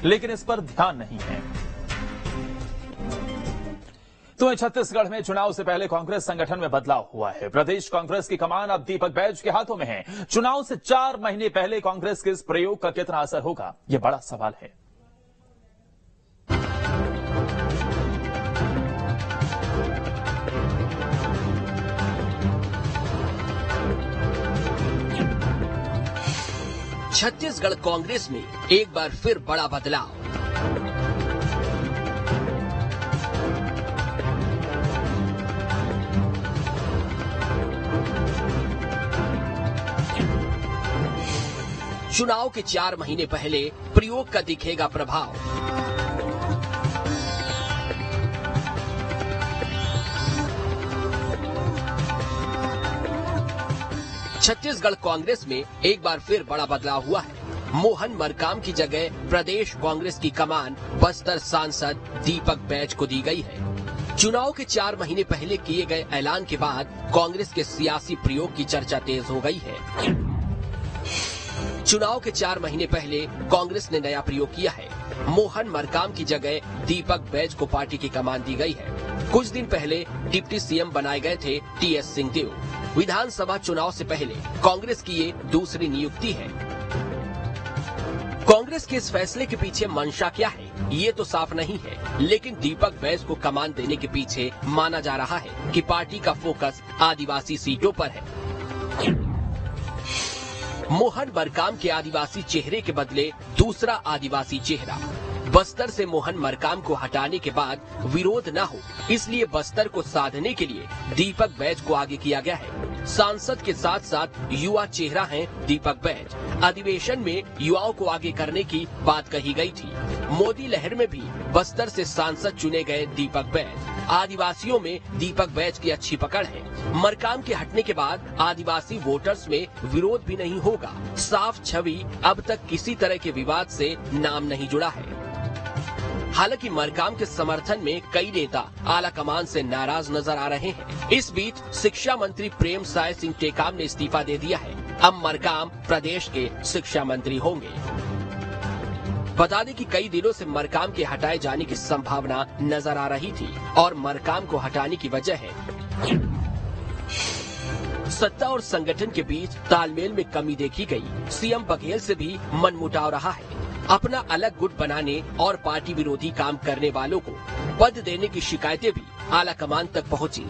लेकिन इस पर ध्यान नहीं है। तो छत्तीसगढ़ में चुनाव से पहले कांग्रेस संगठन में बदलाव हुआ है। प्रदेश कांग्रेस की कमान अब दीपक बैज के हाथों में है। चुनाव से 4 महीने पहले कांग्रेस के इस प्रयोग का कितना असर होगा, यह बड़ा सवाल है। छत्तीसगढ़ कांग्रेस में एक बार फिर बड़ा बदलाव। चुनाव के 4 महीने पहले प्रयोग का दिखेगा प्रभाव। छत्तीसगढ़ कांग्रेस में एक बार फिर बड़ा बदलाव हुआ है। मोहन मरकाम की जगह प्रदेश कांग्रेस की कमान बस्तर सांसद दीपक बैज को दी गई है। चुनाव के 4 महीने पहले किए गए ऐलान के बाद कांग्रेस के सियासी प्रयोग की चर्चा तेज हो गई है। चुनाव के 4 महीने पहले कांग्रेस ने नया प्रयोग किया है। मोहन मरकाम की जगह दीपक बैज को पार्टी की कमान दी गई है। कुछ दिन पहले डिप्टी सीएम बनाए गए थे टीएस सिंहदेव। विधानसभा चुनाव से पहले कांग्रेस की ये दूसरी नियुक्ति है। कांग्रेस के इस फैसले के पीछे मंशा क्या है, ये तो साफ नहीं है, लेकिन दीपक बैज को कमान देने के पीछे माना जा रहा है कि पार्टी का फोकस आदिवासी सीटों पर है। मोहन मरकाम के आदिवासी चेहरे के बदले दूसरा आदिवासी चेहरा। बस्तर से मोहन मरकाम को हटाने के बाद विरोध न हो, इसलिए बस्तर को साधने के लिए दीपक बैज को आगे किया गया है। सांसद के साथ साथ युवा चेहरा हैं दीपक बैज। अधिवेशन में युवाओं को आगे करने की बात कही गई थी। मोदी लहर में भी बस्तर से सांसद चुने गए दीपक बैज। आदिवासियों में दीपक बैज की अच्छी पकड़ है। मरकाम के हटने के बाद आदिवासी वोटर्स में विरोध भी नहीं होगा। साफ छवि अब तक किसी तरह के विवाद से नाम नहीं जुड़ा है। हालांकि मरकाम के समर्थन में कई नेता आला कमान से नाराज नजर आ रहे हैं। इस बीच शिक्षा मंत्री प्रेम साय सिंह टेकाम ने इस्तीफा दे दिया है। अब मरकाम प्रदेश के शिक्षा मंत्री होंगे। बता दें कि कई दिनों से मरकाम के हटाए जाने की संभावना नजर आ रही थी और मरकाम को हटाने की वजह है सत्ता और संगठन के बीच तालमेल में कमी देखी गई। सीएम बघेल से भी मनमुटाव रहा है। अपना अलग गुट बनाने और पार्टी विरोधी काम करने वालों को पद देने की शिकायतें भी आला कमान तक पहुंची।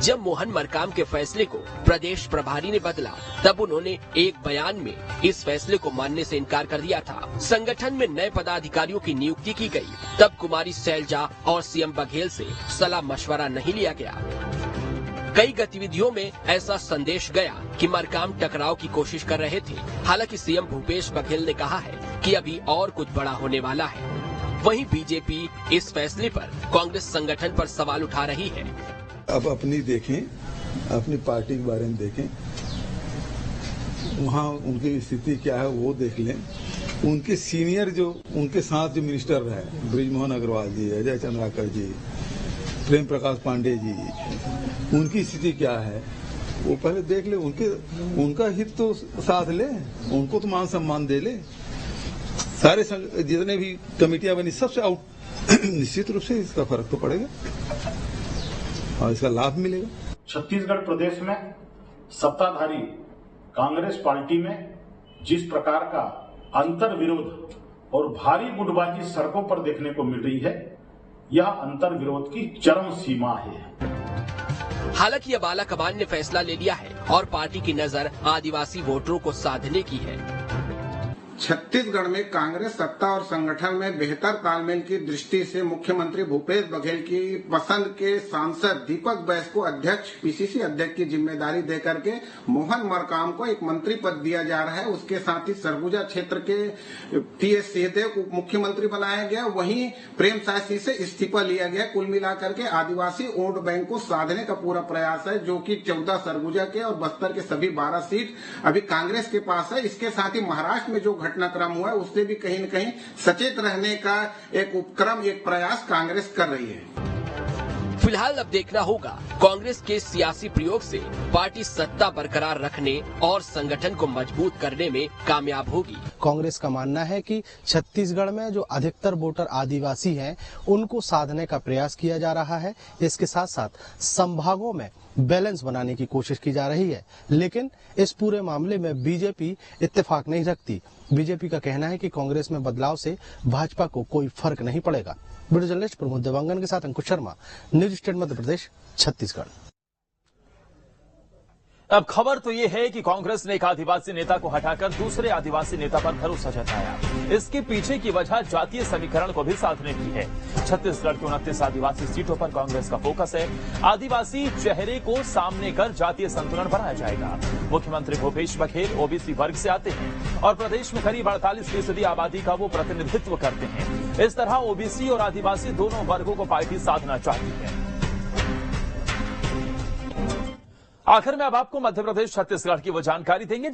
जब मोहन मरकाम के फैसले को प्रदेश प्रभारी ने बदला, तब उन्होंने एक बयान में इस फैसले को मानने से इनकार कर दिया था। संगठन में नए पदाधिकारियों की नियुक्ति की गई, तब कुमारी सैलजा और सीएम बघेल से सलाह मशवरा नहीं लिया गया। कई गतिविधियों में ऐसा संदेश गया कि मरकाम टकराव की कोशिश कर रहे थे। हालांकि सीएम भूपेश बघेल ने कहा है कि अभी और कुछ बड़ा होने वाला है। वहीं बीजेपी इस फैसले पर कांग्रेस संगठन पर सवाल उठा रही है। अब अपनी देखें, अपनी पार्टी के बारे में देखें, वहाँ उनकी स्थिति क्या है वो देख लें। उनके सीनियर जो उनके साथ जो मिनिस्टर रहे, बृजमोहन अग्रवाल जी, अजय चंद्राकर जी, प्रेम प्रकाश पांडे जी, उनकी स्थिति क्या है वो पहले देख ले। उनका हित तो साथ ले, उनको तो मान सम्मान दे ले। सारे जितने भी कमेटियां बनी सबसे आउट निश्चित रूप से इसका फर्क तो पड़ेगा और इसका लाभ मिलेगा। छत्तीसगढ़ प्रदेश में सत्ताधारी कांग्रेस पार्टी में जिस प्रकार का अंतर विरोध और भारी गुटबाजी सड़कों पर देखने को मिल रही है, यह अंतर विरोध की चरम सीमा है। हालांकि अब आला कमान ने फैसला ले लिया है और पार्टी की नजर आदिवासी वोटरों को साधने की है। छत्तीसगढ़ में कांग्रेस सत्ता और संगठन में बेहतर तालमेल की दृष्टि से मुख्यमंत्री भूपेश बघेल की पसंद के सांसद दीपक बैज को अध्यक्ष पीसीसी अध्यक्ष की जिम्मेदारी देकर के मोहन मरकाम को एक मंत्री पद दिया जा रहा है। उसके साथ ही सरगुजा क्षेत्र के टीएस सिंहदेव को मुख्यमंत्री बनाया गया। वहीं प्रेम साय सिंह से इस्तीफा लिया गया। कुल मिलाकर के आदिवासी वोट बैंक को साधने का पूरा प्रयास है, जो कि 14 सरगुजा के और बस्तर के सभी 12 सीट अभी कांग्रेस के पास है। इसके साथ ही महाराष्ट्र में जो घटनाक्रम हुआ है उससे भी कहीं न कहीं सचेत रहने का एक उपक्रम, एक प्रयास कांग्रेस कर रही है। फिलहाल अब देखना होगा कांग्रेस के सियासी प्रयोग से पार्टी सत्ता बरकरार रखने और संगठन को मजबूत करने में कामयाब होगी। कांग्रेस का मानना है कि छत्तीसगढ़ में जो अधिकतर वोटर आदिवासी हैं, उनको साधने का प्रयास किया जा रहा है। इसके साथ साथ संभागों में बैलेंस बनाने की कोशिश की जा रही है, लेकिन इस पूरे मामले में बीजेपी इत्तेफाक नहीं रखती। बीजेपी का कहना है कि कांग्रेस में बदलाव से भाजपा को कोई फर्क नहीं पड़ेगा। वीडियो जर्नलिस्ट प्रमोद देवांगन के साथ अंकुश शर्मा, न्यूज स्टेट मध्य प्रदेश, छत्तीसगढ़। अब खबर तो ये है कि कांग्रेस ने एक आदिवासी नेता को हटाकर दूसरे आदिवासी नेता पर भरोसा जताया। इसके पीछे की वजह जातीय समीकरण को भी साधने की है। छत्तीसगढ़ की 29 आदिवासी सीटों पर कांग्रेस का फोकस है। आदिवासी चेहरे को सामने कर जातीय संतुलन बनाया जाएगा। मुख्यमंत्री भूपेश बघेल ओबीसी वर्ग से आते हैं और प्रदेश में करीब 48% आबादी का वो प्रतिनिधित्व करते हैं। इस तरह ओबीसी और आदिवासी दोनों वर्गों को पार्टी साधना चाहती है। आखिर में अब आपको मध्य प्रदेश छत्तीसगढ़ की वो जानकारी देंगे